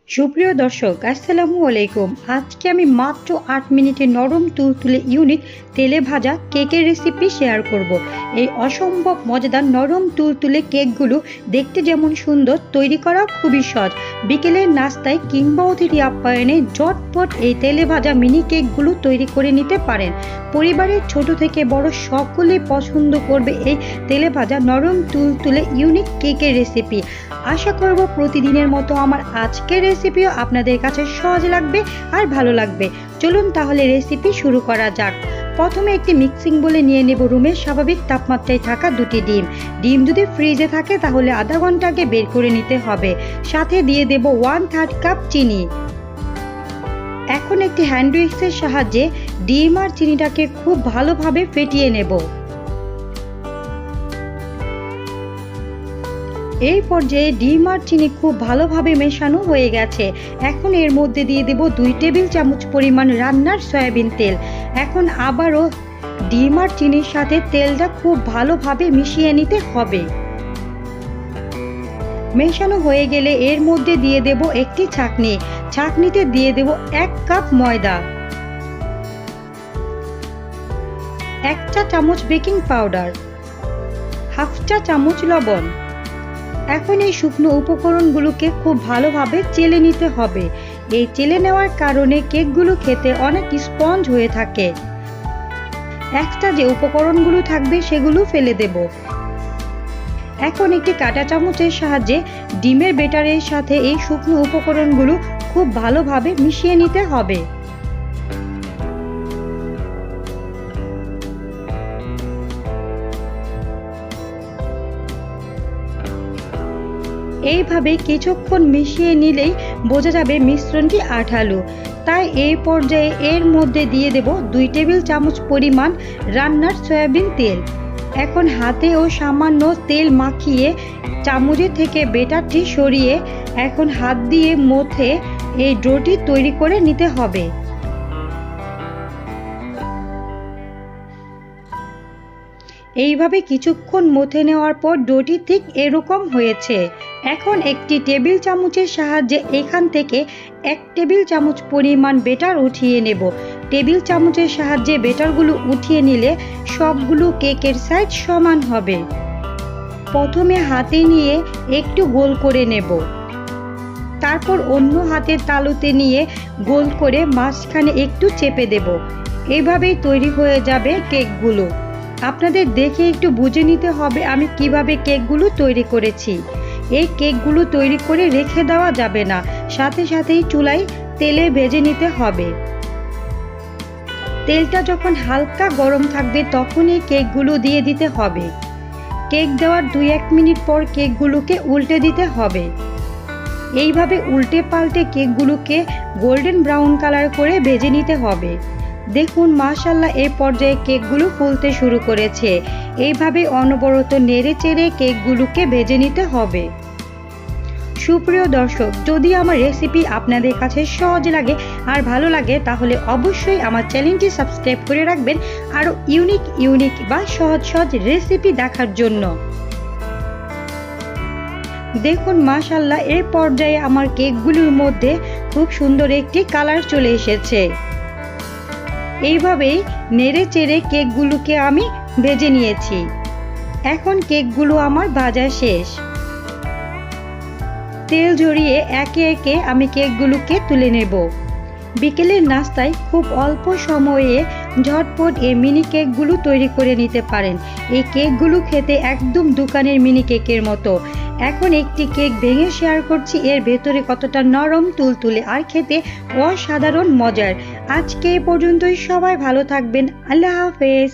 সুপ্রিয় দর্শক আসসালামু আলাইকুম। আজকে আমি মাত্র 8 মিনিটে নরম তুলতুলে ইউনিক তেলে ভাজা কেকের রেসিপি শেয়ার করব। এই অসম্ভব মজাদার নরম তুলতুলে কেকগুলো দেখতে যেমন সুন্দর, তৈরি করা খুবই সহজ। বিকেলের নাস্তায় কিংবা অতিথি আপ্যায়নে ঝটপট এই তেলে ভাজা মিনি কেকগুলো তৈরি করে নিতে পারেন। পরিবারের ছোট থেকে বড় সকলেই পছন্দ করবে এই তেলে ভাজা নরম তুলতুলে ইউনিক কেকের রেসিপি। আশা করব প্রতিদিনের মতো আমার আজকের রেসিপিও আপনাদের কাছে সহজ লাগবে আর ভালো লাগবে। চলুন তাহলে রেসিপি শুরু করা যাক। প্রথমে একটি মিক্সিং বোলে নিয়ে নেব রুমের স্বাভাবিক তাপমাত্রায় থাকা 2টি ডিম। ডিম যদি ফ্রিজে থাকে তাহলে আধা ঘন্টা আগে বের করে নিতে হবে। সাথে দিয়ে দেব 1/3 কাপ চিনি। এখন একটি হ্যান্ড উইক্সের সাহায্যে ডিম আর চিনিটাকে খুব ভালোভাবে ফেটিয়ে নেব। এই পর্যায়ে ডিম আর চিনি খুব ভালোভাবে মেশানো হয়ে গেছে। এখন এর মধ্যে দিয়ে দেব 2 টেবিল চামচ পরিমাণ রান্নার সয়াবিন তেল। এখন আবারও ডিম আর চিনির সাথে তেলটা খুব ভালোভাবে মিশিয়ে নিতে হবে। মেশানো হয়ে গেলে এর মধ্যে দিয়ে দেব একটি ছাঁকনি। ছাঁকনিতে দিয়ে দেব 1 কাপ ময়দা, 1 চা চামচ বেকিং পাউডার, হাফ চা চামচ লবণ। এখন এই শুকনো উপকরণগুলোকে খুব ভালোভাবে চেলে নিতে হবে। এই চেলে নেওয়ার কারণে কেকগুলো খেতে অনেক স্পঞ্জ হয়ে থাকে। এক্সট্রা যে উপকরণগুলো থাকবে সেগুলো ফেলে দেব। এখন একটি কাঁটা চামচের সাহায্যে ডিমের ব্যাটারের সাথে এই শুকনো উপকরণগুলো খুব ভালোভাবে মিশিয়ে নিতে হবে। এইভাবে কিছুক্ষণ মিশিয়ে নিলেই বোঝা যাবে মিশ্রণটি আঠালো। তাই এই পর্যায়ে এর মধ্যে দিয়ে দেব 2 টেবিল চামচ পরিমাণ রান্নার সয়াবিন তেল। এখন হাতে ও সামান্য তেল মাখিয়ে চামচের থেকে ব্যাটারটি সরিয়ে এখন হাত দিয়ে মথে এই ডোটি তৈরি করে নিতে হবে। এইভাবে কিছুক্ষণ মথে নেওয়ার পর ডোটি ঠিক এরকম হয়েছে। এখন একটি টেবিল চামচের সাহায্যে এখান থেকে 1 টেবিল চামচ পরিমাণ ব্যাটার উঠিয়ে নেব। টেবিল চামচের সাহায্যে ব্যাটারগুলো উঠিয়ে নিলে সবগুলো কেকের সাইজ সমান হবে। প্রথমে হাতে নিয়ে একটু গোল করে নেব, তারপর অন্য হাতের তালুতে নিয়ে গোল করে মাঝখানে একটু চেপে দেব। এইভাবেই তৈরি হয়ে যাবে কেকগুলো। আপনাদের দেখে একটু বুঝে নিতে হবে আমি কিভাবে কেকগুলো তৈরি করেছি। এই কেকগুলো তৈরি করে রেখে দেওয়া যাবে না, সাথে সাথেই চুলায় তেলে ভেজে নিতে হবে। তেলটা যখন হালকা গরম থাকবে তখন এই কেকগুলো দিয়ে দিতে হবে। কেক দেওয়ার 2-1 মিনিট পর কেকগুলোকে উল্টে দিতে হবে। এইভাবে উল্টে পাল্টে কেকগুলোকে গোল্ডেন ব্রাউন কালার করে ভেজে নিতে হবে। দেখুন মাশাআল্লাহ এই পর্যায়ে কেকগুলো ফুলতে শুরু করেছে। এইভাবে অনবরত নেড়ে চেড়ে কেকগুলোকে ভেজে নিতে হবে। সুপ্রিয় দর্শক, যদি আমার রেসিপি আপনাদের কাছে সহজ লাগে আর ভালো লাগে তাহলে অবশ্যই আমার চ্যানেলটি সাবস্ক্রাইব করে রাখবেন আরও ইউনিক বা সহজ রেসিপি দেখার জন্য। দেখুন মাশাআল্লাহ এই পর্যায়ে আমার কেকগুলোর মধ্যে খুব সুন্দর একটি কালার চলে এসেছে। এইভাবেই নেড়ে চেড়ে কেকগুলোকে আমি ভেজে নিয়েছি। এখন কেকগুলো আমার ভাজা শেষ। তেল ঝরিয়ে একে একে আমি কেকগুলোকে তুলে নেব। বিকেলের নাস্তায় খুব অল্প সময়ে ঝটপট এই মিনি কেকগুলো তৈরি করে নিতে পারেন। এই কেকগুলো খেতে একদম দোকানের মিনি কেকের মতো। এখন একটি কেক ভেঙে শেয়ার করছি, এর ভেতরে কতটা নরম তুলতুলে আর খেতে অসাধারণ মজার। আজকে এ পর্যন্তই, সবাই ভালো থাকবেন। আল্লাহ হাফেজ।